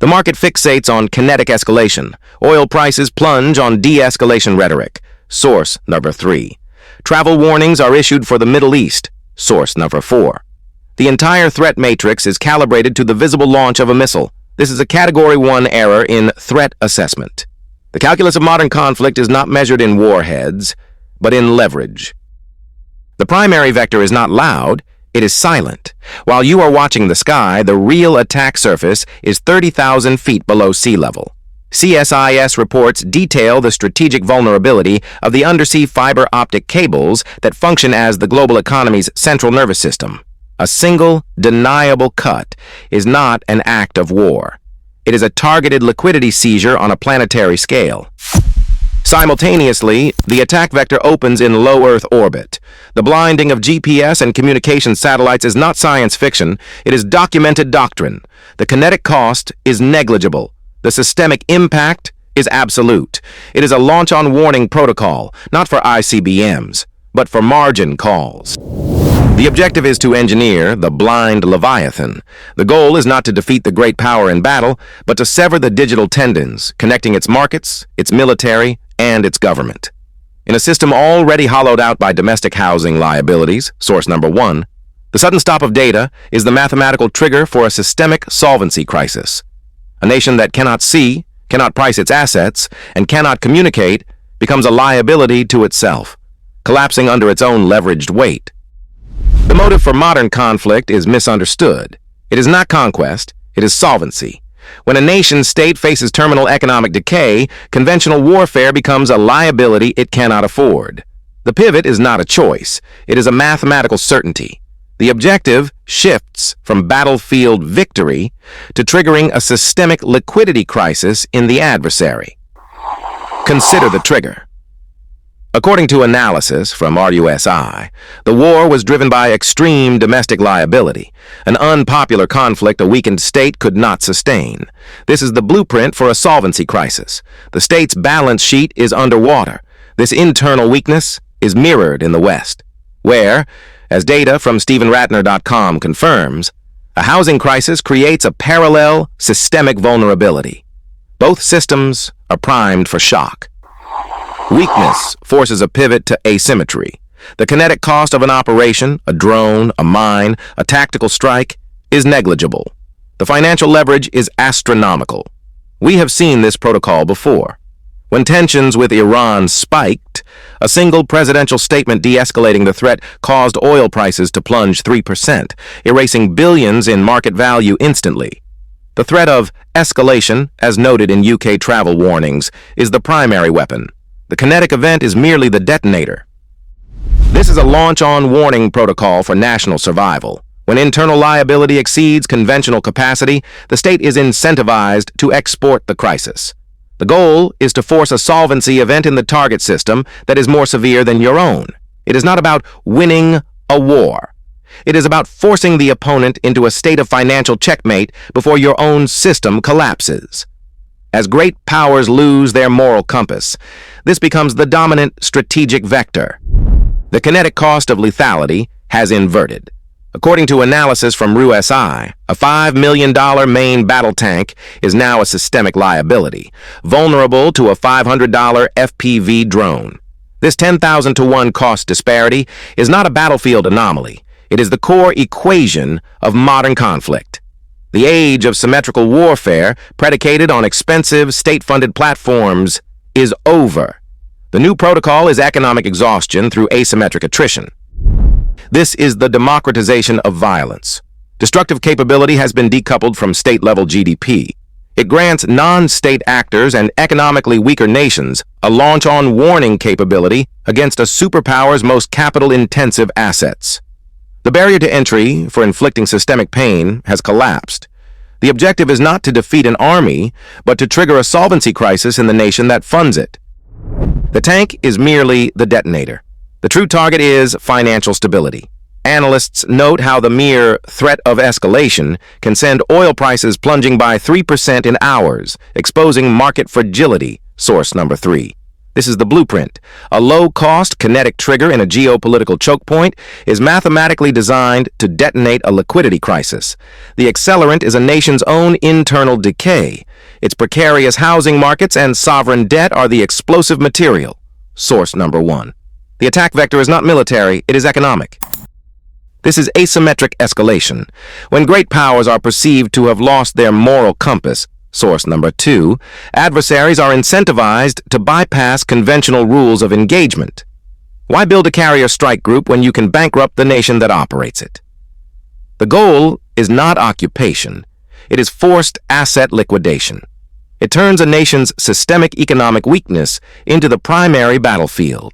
The market fixates on kinetic escalation. Oil prices plunge on de-escalation rhetoric. Source number 3. Travel warnings are issued for the Middle East. Source number 4. The entire threat matrix is calibrated to the visible launch of a missile. This is a Category 1 error in threat assessment. The calculus of modern conflict is not measured in warheads, but in leverage. The primary vector is not loud, it is silent. While you are watching the sky, the real attack surface is 30,000 feet below sea level. CSIS reports detail the strategic vulnerability of the undersea fiber optic cables that function as the global economy's central nervous system. A single, deniable cut is not an act of war. It is a targeted liquidity seizure on a planetary scale. Simultaneously, the attack vector opens in low Earth orbit. The blinding of GPS and communication satellites is not science fiction, it is documented doctrine. The kinetic cost is negligible. The systemic impact is absolute. It is a launch-on-warning protocol, not for ICBMs, but for margin calls. The objective is to engineer the blind Leviathan. The goal is not to defeat the great power in battle, but to sever the digital tendons, connecting its markets, its military, and its government. In a system already hollowed out by domestic housing liabilities, source number 1, the sudden stop of data is the mathematical trigger for a systemic solvency crisis. A nation that cannot see, cannot price its assets, and cannot communicate becomes a liability to itself, collapsing under its own leveraged weight. The motive for modern conflict is misunderstood. It is not conquest, it is solvency. When a nation-state faces terminal economic decay, conventional warfare becomes a liability it cannot afford. The pivot is not a choice, it is a mathematical certainty. The objective shifts from battlefield victory to triggering a systemic liquidity crisis in the adversary. Consider the trigger. According to analysis from RUSI, the war was driven by extreme domestic liability, an unpopular conflict a weakened state could not sustain. This is the blueprint for a solvency crisis. The state's balance sheet is underwater. This internal weakness is mirrored in the West, where, as data from StephenRatner.com confirms, a housing crisis creates a parallel systemic vulnerability. Both systems are primed for shock. Weakness forces a pivot to asymmetry. The kinetic cost of an operation, a drone, a mine, a tactical strike, is negligible. The financial leverage is astronomical. We have seen this protocol before. When tensions with Iran spiked, a single presidential statement de-escalating the threat caused oil prices to plunge 3%, erasing billions in market value instantly. The threat of escalation, as noted in UK travel warnings, is the primary weapon. The kinetic event is merely the detonator. This is a launch-on-warning protocol for national survival. When internal liability exceeds conventional capacity, the state is incentivized to export the crisis. The goal is to force a solvency event in the target system that is more severe than your own. It is not about winning a war. It is about forcing the opponent into a state of financial checkmate before your own system collapses. As great powers lose their moral compass, this becomes the dominant strategic vector. The kinetic cost of lethality has inverted. According to analysis from RUSI, a $5 million main battle tank is now a systemic liability, vulnerable to a $500 FPV drone. This 10,000 to 1 cost disparity is not a battlefield anomaly. It is the core equation of modern conflict. The age of symmetrical warfare, predicated on expensive, state-funded platforms, is over. The new protocol is economic exhaustion through asymmetric attrition. This is the democratization of violence. Destructive capability has been decoupled from state-level GDP. It grants non-state actors and economically weaker nations a launch-on-warning capability against a superpower's most capital-intensive assets. The barrier to entry for inflicting systemic pain has collapsed. The objective is not to defeat an army, but to trigger a solvency crisis in the nation that funds it. The tank is merely the detonator. The true target is financial stability. Analysts note how the mere threat of escalation can send oil prices plunging by 3% in hours, exposing market fragility, source number 3. This is the blueprint. A low-cost kinetic trigger in a geopolitical choke point is mathematically designed to detonate a liquidity crisis. The accelerant is a nation's own internal decay. Its precarious housing markets and sovereign debt are the explosive material. Source number 1. The attack vector is not military, it is economic. This is asymmetric escalation. When great powers are perceived to have lost their moral compass, source number 2, adversaries are incentivized to bypass conventional rules of engagement. Why build a carrier strike group when you can bankrupt the nation that operates it? The goal is not occupation. It is forced asset liquidation. It turns a nation's systemic economic weakness into the primary battlefield.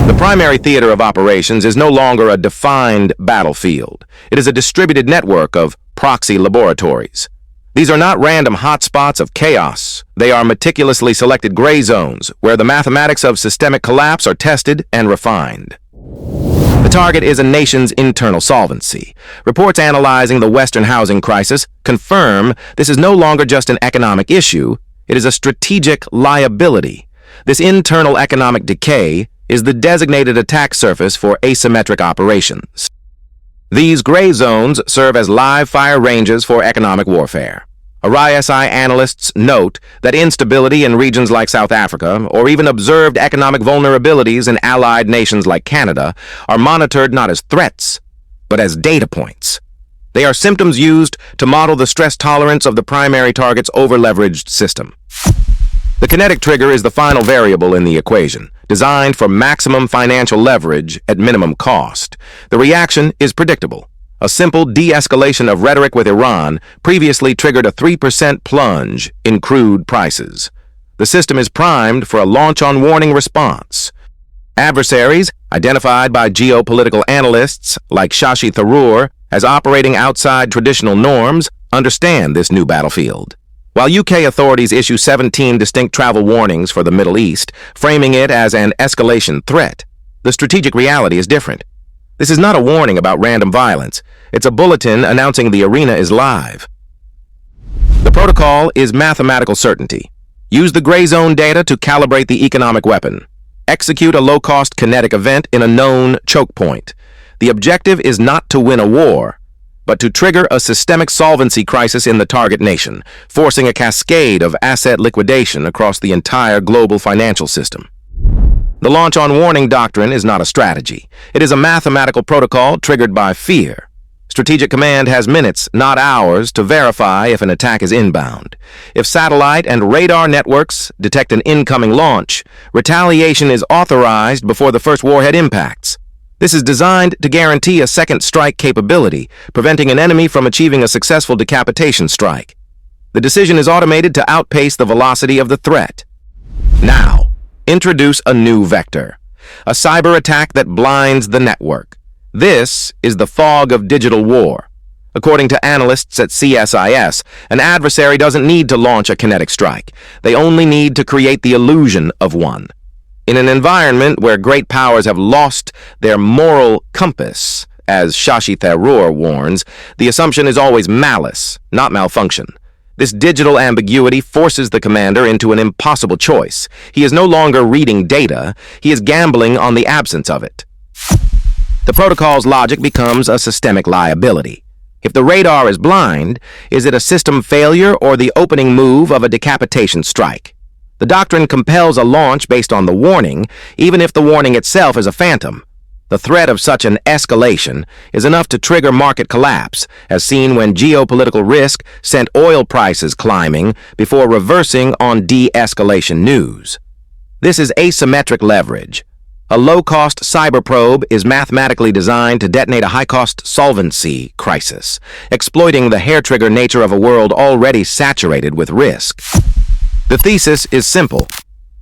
The primary theater of operations is no longer a defined battlefield. It is a distributed network of proxy laboratories. These are not random hotspots of chaos. They are meticulously selected gray zones where the mathematics of systemic collapse are tested and refined. The target is a nation's internal solvency. Reports analyzing the Western housing crisis confirm this is no longer just an economic issue, it is a strategic liability. This internal economic decay is the designated attack surface for asymmetric operations. These gray zones serve as live-fire ranges for economic warfare. RISI analysts note that instability in regions like South Africa, or even observed economic vulnerabilities in allied nations like Canada, are monitored not as threats, but as data points. They are symptoms used to model the stress tolerance of the primary target's over-leveraged system. The kinetic trigger is the final variable in the equation, designed for maximum financial leverage at minimum cost. The reaction is predictable. A simple de-escalation of rhetoric with Iran previously triggered a 3% plunge in crude prices. The system is primed for a launch-on-warning response. Adversaries, identified by geopolitical analysts like Shashi Tharoor as operating outside traditional norms, understand this new battlefield. While UK authorities issue 17 distinct travel warnings for the Middle East, framing it as an escalation threat, the strategic reality is different. This is not a warning about random violence. It's a bulletin announcing the arena is live. The protocol is mathematical certainty. Use the gray zone data to calibrate the economic weapon. Execute a low-cost kinetic event in a known choke point. The objective is not to win a war, but to trigger a systemic solvency crisis in the target nation, forcing a cascade of asset liquidation across the entire global financial system. The launch-on-warning doctrine is not a strategy. It is a mathematical protocol triggered by fear. Strategic Command has minutes, not hours, to verify if an attack is inbound. If satellite and radar networks detect an incoming launch, retaliation is authorized before the first warhead impacts. This is designed to guarantee a second strike capability, preventing an enemy from achieving a successful decapitation strike. The decision is automated to outpace the velocity of the threat. Now, introduce a new vector, a cyber attack that blinds the network. This is the fog of digital war. According to analysts at CSIS, an adversary doesn't need to launch a kinetic strike. They only need to create the illusion of one. In an environment where great powers have lost their moral compass, as Shashi Tharoor warns, the assumption is always malice, not malfunction. This digital ambiguity forces the commander into an impossible choice. He is no longer reading data, he is gambling on the absence of it. The protocol's logic becomes a systemic liability. If the radar is blind, is it a system failure or the opening move of a decapitation strike? The doctrine compels a launch based on the warning, even if the warning itself is a phantom. The threat of such an escalation is enough to trigger market collapse, as seen when geopolitical risk sent oil prices climbing before reversing on de-escalation news. This is asymmetric leverage. A low-cost cyber probe is mathematically designed to detonate a high-cost solvency crisis, exploiting the hair-trigger nature of a world already saturated with risk. The thesis is simple.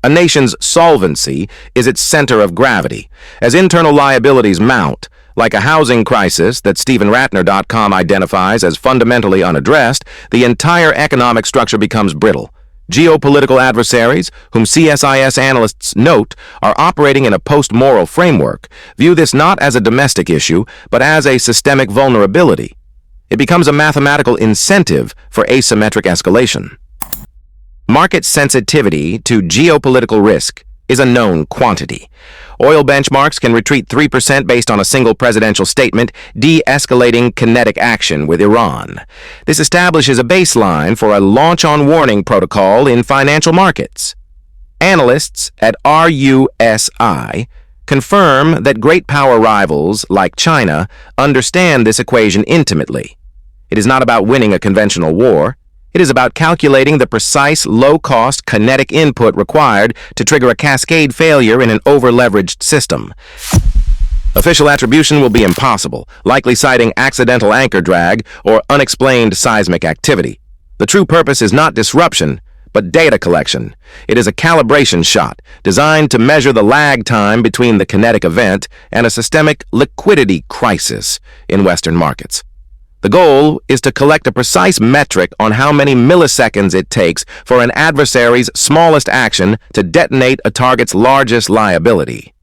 A nation's solvency is its center of gravity. As internal liabilities mount, like a housing crisis that StephenRatner.com identifies as fundamentally unaddressed, the entire economic structure becomes brittle. Geopolitical adversaries, whom CSIS analysts note are operating in a post-moral framework, view this not as a domestic issue, but as a systemic vulnerability. It becomes a mathematical incentive for asymmetric escalation. Market sensitivity to geopolitical risk is a known quantity. Oil benchmarks can retreat 3% based on a single presidential statement, de-escalating kinetic action with Iran. This establishes a baseline for a launch-on-warning protocol in financial markets. Analysts at RUSI confirm that great power rivals like China understand this equation intimately. It is not about winning a conventional war. It is about calculating the precise, low-cost kinetic input required to trigger a cascade failure in an over-leveraged system. Official attribution will be impossible, likely citing accidental anchor drag or unexplained seismic activity. The true purpose is not disruption, but data collection. It is a calibration shot designed to measure the lag time between the kinetic event and a systemic liquidity crisis in Western markets. The goal is to collect a precise metric on how many milliseconds it takes for an adversary's smallest action to detonate a target's largest liability.